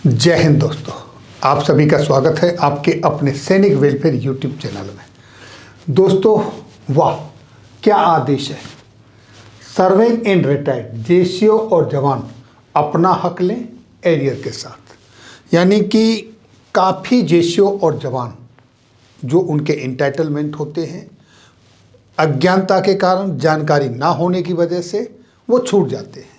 जय हिंद दोस्तों, आप सभी का स्वागत है आपके अपने सैनिक वेलफेयर यूट्यूब चैनल में। दोस्तों वाह क्या आदेश है। सर्विंग इन रिटायर्ड जेसीओ और जवान अपना हक लें एरियर के साथ। यानी कि काफ़ी जेसीओ और जवान जो उनके इंटाइटलमेंट होते हैं अज्ञानता के कारण, जानकारी ना होने की वजह से वो छूट जाते हैं,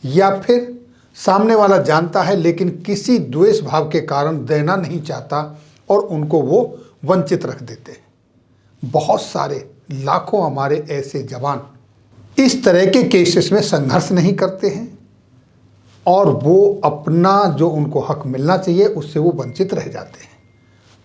या फिर सामने वाला जानता है लेकिन किसी द्वेष भाव के कारण देना नहीं चाहता और उनको वो वंचित रख देते हैं। बहुत सारे लाखों हमारे ऐसे जवान इस तरह के केसेस में संघर्ष नहीं करते हैं और वो अपना जो उनको हक मिलना चाहिए उससे वो वंचित रह जाते हैं।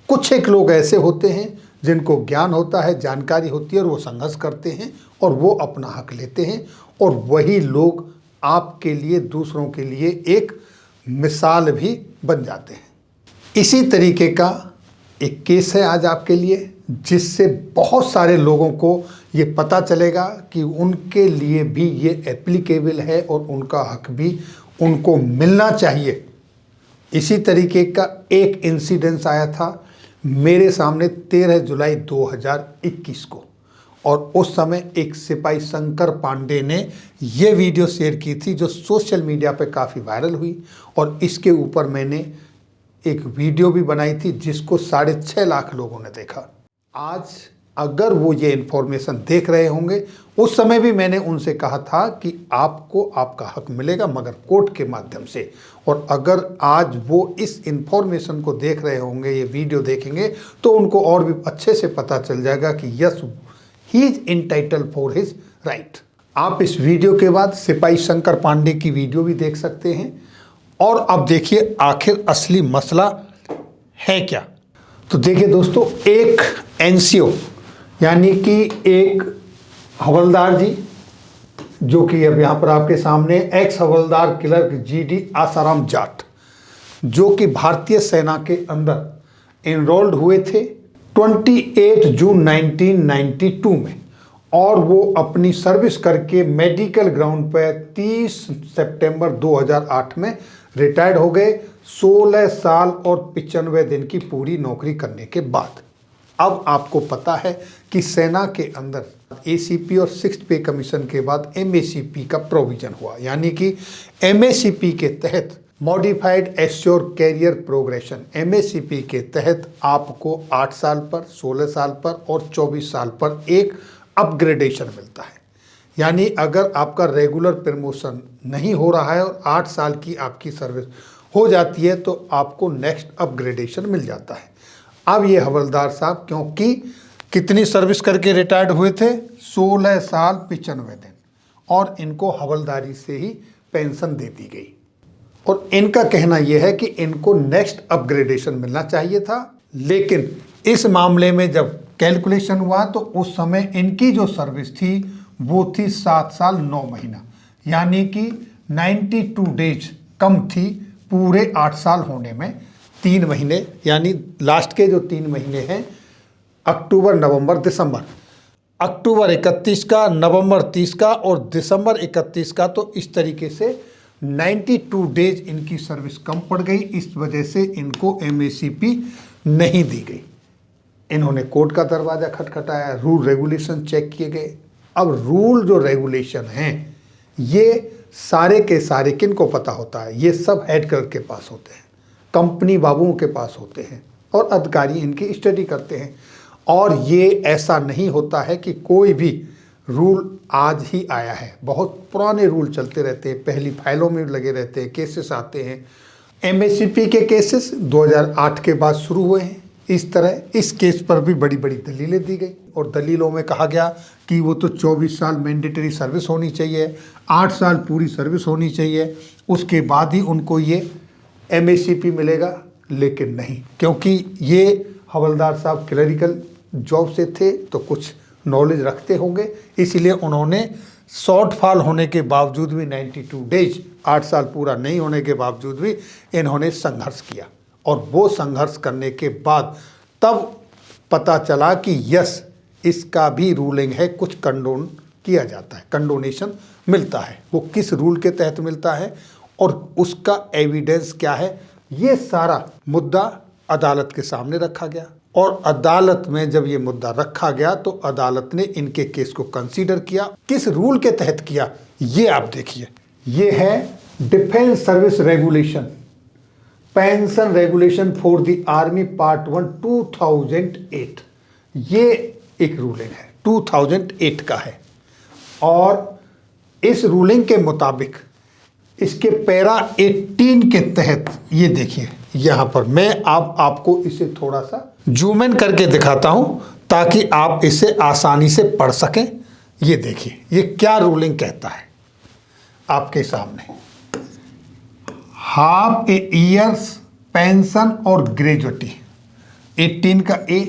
कुछ एक लोग ऐसे होते हैं जिनको ज्ञान होता है, जानकारी होती है और वो संघर्ष करते हैं और वो अपना हक लेते हैं, और वही लोग आपके लिए, दूसरों के लिए एक मिसाल भी बन जाते हैं। इसी तरीके का एक केस है आज आपके लिए, जिससे बहुत सारे लोगों को ये पता चलेगा कि उनके लिए भी ये एप्लीकेबल है और उनका हक भी उनको मिलना चाहिए। इसी तरीके का एक इंसिडेंस आया था मेरे सामने 13 जुलाई 2021 को, और उस समय एक सिपाही शंकर पांडे ने ये वीडियो शेयर की थी जो सोशल मीडिया पे काफ़ी वायरल हुई, और इसके ऊपर मैंने एक वीडियो भी बनाई थी जिसको 6.5 लाख लोगों ने देखा। आज अगर वो ये इन्फॉर्मेशन देख रहे होंगे, उस समय भी मैंने उनसे कहा था कि आपको आपका हक मिलेगा मगर कोर्ट के माध्यम से, और अगर आज वो इस इन्फॉर्मेशन को देख रहे होंगे, ये वीडियो देखेंगे, तो उनको और भी अच्छे से पता चल जाएगा कि yes he is entitled for his right. आप इस वीडियो के बाद सिपाही शंकर पांडे की वीडियो भी देख सकते हैं, और अब देखिए आखिर असली मसला है क्या। तो देखिए दोस्तों, एक एनसीओ यानी कि एक हवलदार जी, जो कि अब यहाँ पर आपके सामने एक्स हवलदार क्लर्क जीडी आसाराम जाट, जो कि भारतीय सेना के अंदर एनरोल्ड हुए थे 28 जून 1992 में, और वो अपनी सर्विस करके मेडिकल ग्राउंड पर 30 सितंबर 2008 में रिटायर्ड हो गए, 16 साल और 95 दिन की पूरी नौकरी करने के बाद। अब आपको पता है कि सेना के अंदर एसीपी और 6th पे कमीशन के बाद एमएसीपी का प्रोविजन हुआ, यानी कि एमएसीपी के तहत modified assured career progression, MACP के तहत आपको 8 साल पर, 16 साल पर और 24 साल पर एक अपग्रेडेशन मिलता है। यानी अगर आपका रेगुलर प्रमोशन नहीं हो रहा है और 8 साल की आपकी सर्विस हो जाती है तो आपको नेक्स्ट अपग्रेडेशन मिल जाता है। अब ये हवलदार साहब, क्योंकि कितनी सर्विस करके रिटायर्ड हुए थे, 16 साल 95 दिन, और इनको हवलदारी से ही पेंशन दे दी गई, और इनका कहना यह है कि इनको नेक्स्ट अपग्रेडेशन मिलना चाहिए था। लेकिन इस मामले में जब कैलकुलेशन हुआ तो उस समय इनकी जो सर्विस थी वो थी 7 साल 9 महीना, यानी कि 92 डेज कम थी पूरे 8 साल होने में। 3 महीने, यानी लास्ट के जो 3 महीने हैं, अक्टूबर, नवंबर, दिसंबर, अक्टूबर 31 का, नवंबर 30 का और दिसंबर 31 का, तो इस तरीके से 92 डेज इनकी सर्विस कम पड़ गई। इस वजह से इनको एमएसीपी नहीं दी गई। इन्होंने कोर्ट का दरवाज़ा खटखटाया, रूल रेगुलेशन चेक किए गए। अब रूल जो रेगुलेशन हैं ये सारे के सारे किन को पता होता है, ये सब हेड क्लर्क के पास होते हैं, कंपनी बाबुओं के पास होते हैं, और अधिकारी इनकी स्टडी करते हैं। और ये ऐसा नहीं होता है कि कोई भी रूल आज ही आया है, बहुत पुराने रूल चलते रहते हैं, पहली फाइलों में लगे रहते हैं, केसेस आते हैं। एमएससीपी के केसेस 2008 के बाद शुरू हुए हैं। इस तरह इस केस पर भी बड़ी बड़ी दलीलें दी गई, और दलीलों में कहा गया कि वो तो 24 साल मैंडेटरी सर्विस होनी चाहिए, 8 साल पूरी सर्विस होनी चाहिए, उसके बाद ही उनको ये एमएससीपी मिलेगा। लेकिन नहीं, क्योंकि ये हवलदार साहब क्लरिकल जॉब से थे तो कुछ नॉलेज रखते होंगे, इसलिए उन्होंने शॉर्टफॉल होने के बावजूद भी 92 डेज, 8 साल पूरा नहीं होने के बावजूद भी इन्होंने संघर्ष किया, और वो संघर्ष करने के बाद तब पता चला कि यस इसका भी रूलिंग है, कुछ कंडोन किया जाता है, कंडोनेशन मिलता है। वो किस रूल के तहत मिलता है और उसका एविडेंस क्या है, ये सारा मुद्दा अदालत के सामने रखा गया और अदालत में जब ये मुद्दा रखा गया तो अदालत ने इनके केस को कंसीडर किया। किस रूल के तहत किया ये आप देखिए। ये है defence service regulation, pension regulation for the army part 1 2008। ये एक रूलिंग है 2008 का है और इस रूलिंग के मुताबिक इसके पैरा 18 के तहत ये देखिए, यहां पर मैं आपको इसे थोड़ा सा जूम इन करके दिखाता हूं ताकि आप इसे आसानी से पढ़ सकें। ये देखिए ये क्या रूलिंग कहता है आपके सामने। हाफ ए ईयर्स पेंशन और ग्रेजुएटी 18 का A,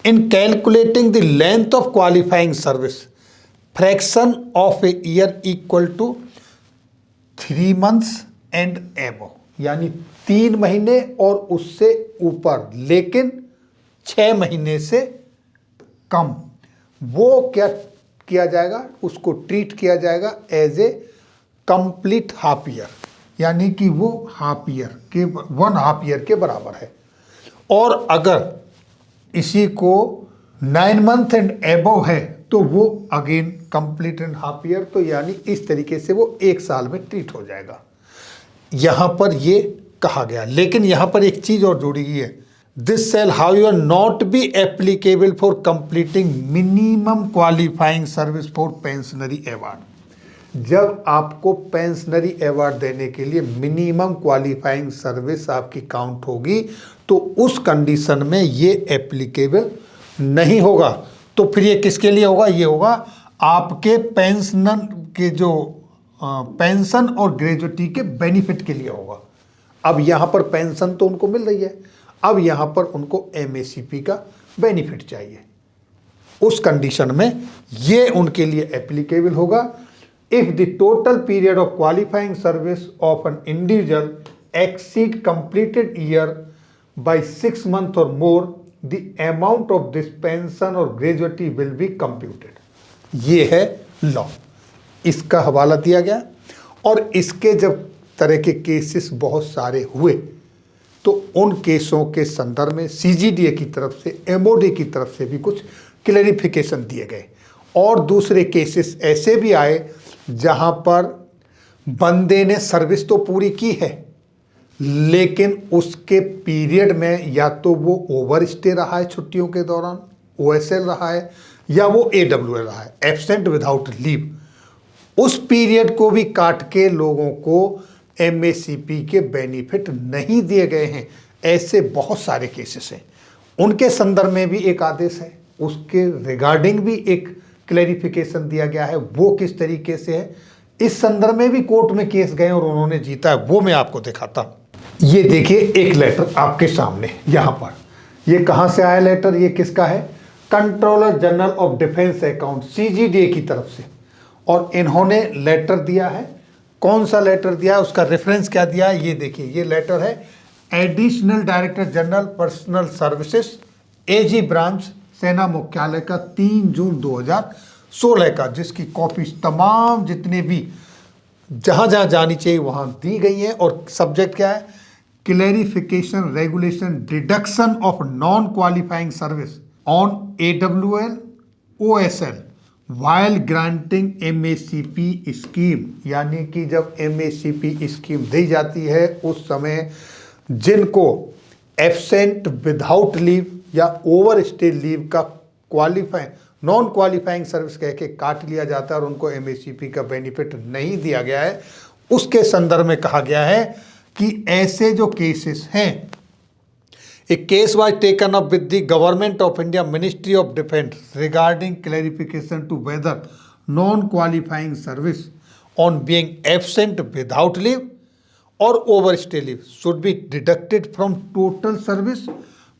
in calculating the length of qualifying service fraction of a year equal to 3 months and above, यानी 3 महीने और उससे ऊपर लेकिन 6 महीने से कम, वो क्या किया जाएगा, उसको ट्रीट किया जाएगा as a complete half year, यानी कि वो हाफ ईयर के 1/2 ईयर के बराबर है। और अगर इसी को 9 months एंड एबव है तो वो again complete and half year, तो यानी इस तरीके से वो 1 साल में ट्रीट हो जाएगा। यहां पर ये कहा गया, लेकिन यहां पर एक चीज और जोड़ी गई है, this shell however not be applicable for completing minimum qualifying service for pensionary award. जब आपको पेंशनरी अवार्ड देने के लिए मिनिमम क्वालिफाइंग सर्विस आपकी काउंट होगी तो उस कंडीशन में ये एप्लीकेबल नहीं होगा। तो फिर ये किसके लिए होगा, ये होगा आपके पेंशन के जो पेंशन और ग्रेजुएटी के बेनिफिट के लिए होगा। अब यहाँ पर पेंशन तो उनको मिल रही है, अब यहाँ पर उनको एमएसीपी का बेनिफिट चाहिए, उस कंडीशन में ये उनके लिए एप्लीकेबल होगा। If the total period of qualifying service of an individual exceed completed year by 6 months और मोर, the amount of this pension or gratuity will be computed। ये है लॉ, इसका हवाला दिया गया। और इसके जब तरह के केसेस बहुत सारे हुए तो उन केसों के संदर्भ में सीजीडीए की तरफ से, एमओडी की तरफ से भी कुछ क्लैरिफिकेशन दिए गए। और दूसरे केसेस ऐसे भी आए जहां पर बंदे ने सर्विस तो पूरी की है लेकिन उसके पीरियड में या तो वो ओवर स्टे रहा है छुट्टियों के दौरान, ओएसएल रहा है, या वो एडब्ल्यूएल रहा है, एब्सेंट विदाउट लीव। उस पीरियड को भी काट के लोगों को एमएसीपी के बेनिफिट नहीं दिए गए हैं। ऐसे बहुत सारे केसेस हैं, उनके संदर्भ में भी एक आदेश है, उसके रिगार्डिंग भी एक क्लैरिफिकेशन दिया गया है। वो किस तरीके से है, इस संदर्भ में भी कोर्ट में केस गए और उन्होंने जीता है, वो मैं आपको दिखाता हूं। ये देखिए एक लेटर आपके सामने, यहां पर ये कहां से आया लेटर, ये किसका है, controller general of defence account CGDA की तरफ से। और इन्होंने लेटर दिया है, कौन सा लेटर दिया है, उसका रेफरेंस क्या दिया है, ये देखिए। ये लेटर है additional director general personnel services AG branch सेना मुख्यालय का 3 जून 2016 का, जिसकी कॉपी तमाम जितने भी जहां जहां जानी चाहिए वहां दी गई है। और सब्जेक्ट क्या है, clarification regulation deduction of non qualifying service on AWL OSL while granting MACP scheme, यानी कि जब एमएसीपी स्कीम दी जाती है उस समय जिनको एब्सेंट विदाउट लीव या ओवर स्टे लीव का नॉन क्वालिफाइंग सर्विस कह के काट लिया जाता है और उनको एमएसीपी का बेनिफिट नहीं दिया गया है, उसके संदर्भ में कहा गया है कि ऐसे जो केसेस हैं, a case was taken up with the government of India ministry of defence regarding clarification to whether non qualifying service on being absent without leave or over stay leave should be deducted from total service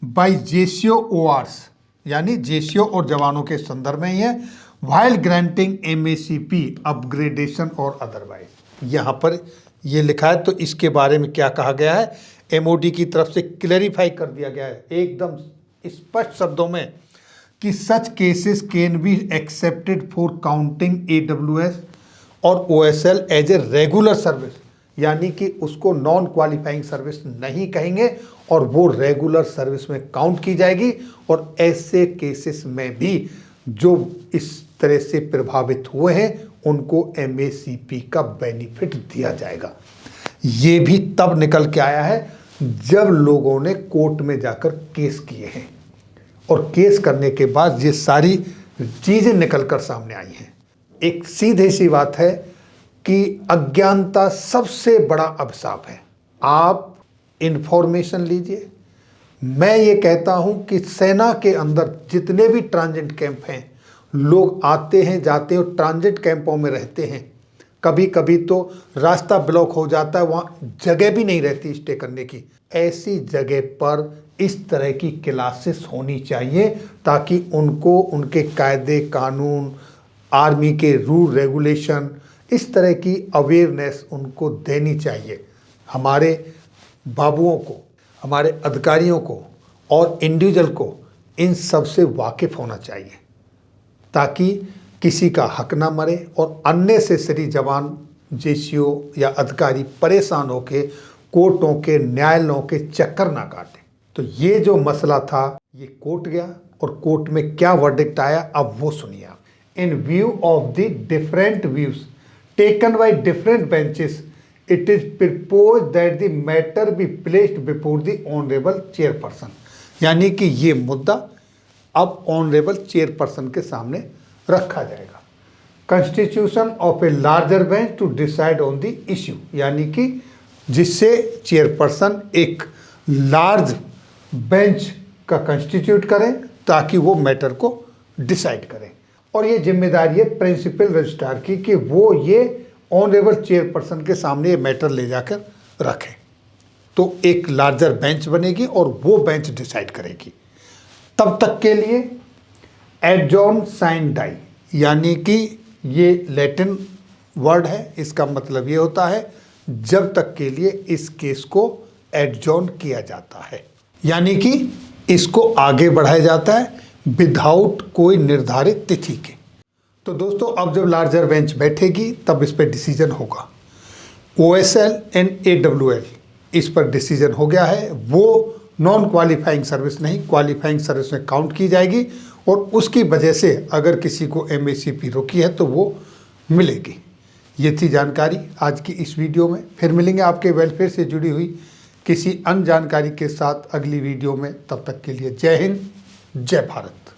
by JCO ORs, यानी JCO और जवानों के संदर्भ में ही है, while granting MACP upgradation or otherwise. यहाँ पर ये लिखा है, तो इसके बारे में क्या कहा गया है, एमओडी की तरफ से क्लैरिफाई कर दिया गया है एकदम स्पष्ट शब्दों में कि such cases can be accepted for counting AWS or OSL as a regular service. यानी कि उसको नॉन क्वालिफाइंग सर्विस नहीं कहेंगे और वो रेगुलर सर्विस में काउंट की जाएगी। और ऐसे केसेस में भी जो इस तरह से प्रभावित हुए हैं उनको MACP का बेनिफिट दिया जाएगा। ये भी तब निकल के आया है जब लोगों ने कोर्ट में जाकर केस किए हैं और केस करने के बाद ये सारी चीज़ें निकल कर सामने आई हैं। एक सीधी सी बात है कि अज्ञानता सबसे बड़ा अभिशाप है। आप इंफॉर्मेशन लीजिए। मैं ये कहता हूं कि सेना के अंदर जितने भी ट्रांजिट कैंप हैं, लोग आते हैं जाते हैं और ट्रांजिट कैंपों में रहते हैं। कभी कभी तो रास्ता ब्लॉक हो जाता है, वहाँ जगह भी नहीं रहती स्टे करने की। ऐसी जगह पर इस तरह की क्लासेस होनी चाहिए ताकि उनको उनके कायदे कानून, आर्मी के रूल रेगुलेशन, इस तरह की अवेयरनेस उनको देनी चाहिए। हमारे बाबुओं को, हमारे अधिकारियों को और इंडिविजुअल को इन सब से वाकिफ़ होना चाहिए ताकि किसी का हक ना मरे और अननेसेसरी जवान जेसीओ या अधिकारी परेशान होके कोर्टों के न्यायालयों के चक्कर ना काटें। तो ये जो मसला था ये कोर्ट गया और कोर्ट में क्या वर्डिक्ट आया अब वो सुनिए आप। इन view of the different views taken by different benches it is propose that the matter be placed before the honourable chairperson. यानी कि ये मुद्दा अब ऑनरेबल चेयरपर्सन के सामने रखा जाएगा। Constitution of a larger bench to decide on the issue, यानी कि जिससे चेयरपर्सन एक लार्ज बेंच का कंस्टिट्यूट करें ताकि वो मैटर को डिसाइड करें। और ये जिम्मेदारी है प्रिंसिपल रजिस्ट्रार की कि वो ये ऑनरेबल चेयरपर्सन के सामने ये मैटर ले जाकर रखें। तो एक लार्जर बेंच बनेगी और वो बेंच डिसाइड करेगी। तब तक के लिए एडजॉर्न साइन डाई, यानी कि ये लैटिन वर्ड है, इसका मतलब ये होता है जब तक के लिए इस केस को एडजॉर्न किया जाता है, यानी कि इसको आगे बढ़ाया जाता है विदाउट कोई निर्धारित तिथि के। तो दोस्तों अब जब लार्जर बेंच बैठेगी तब इस पर डिसीजन होगा। OSL एंड AWL इस पर डिसीजन हो गया है, वो नॉन क्वालिफाइंग सर्विस नहीं क्वालिफाइंग सर्विस में काउंट की जाएगी और उसकी वजह से अगर किसी को MACP रोकी है तो वो मिलेगी। ये थी जानकारी आज की इस वीडियो में। फिर मिलेंगे आपके वेलफेयर से जुड़ी हुई किसी अन्य जानकारी के साथ अगली वीडियो में। तब तक के लिए जय हिंद, जय भारत।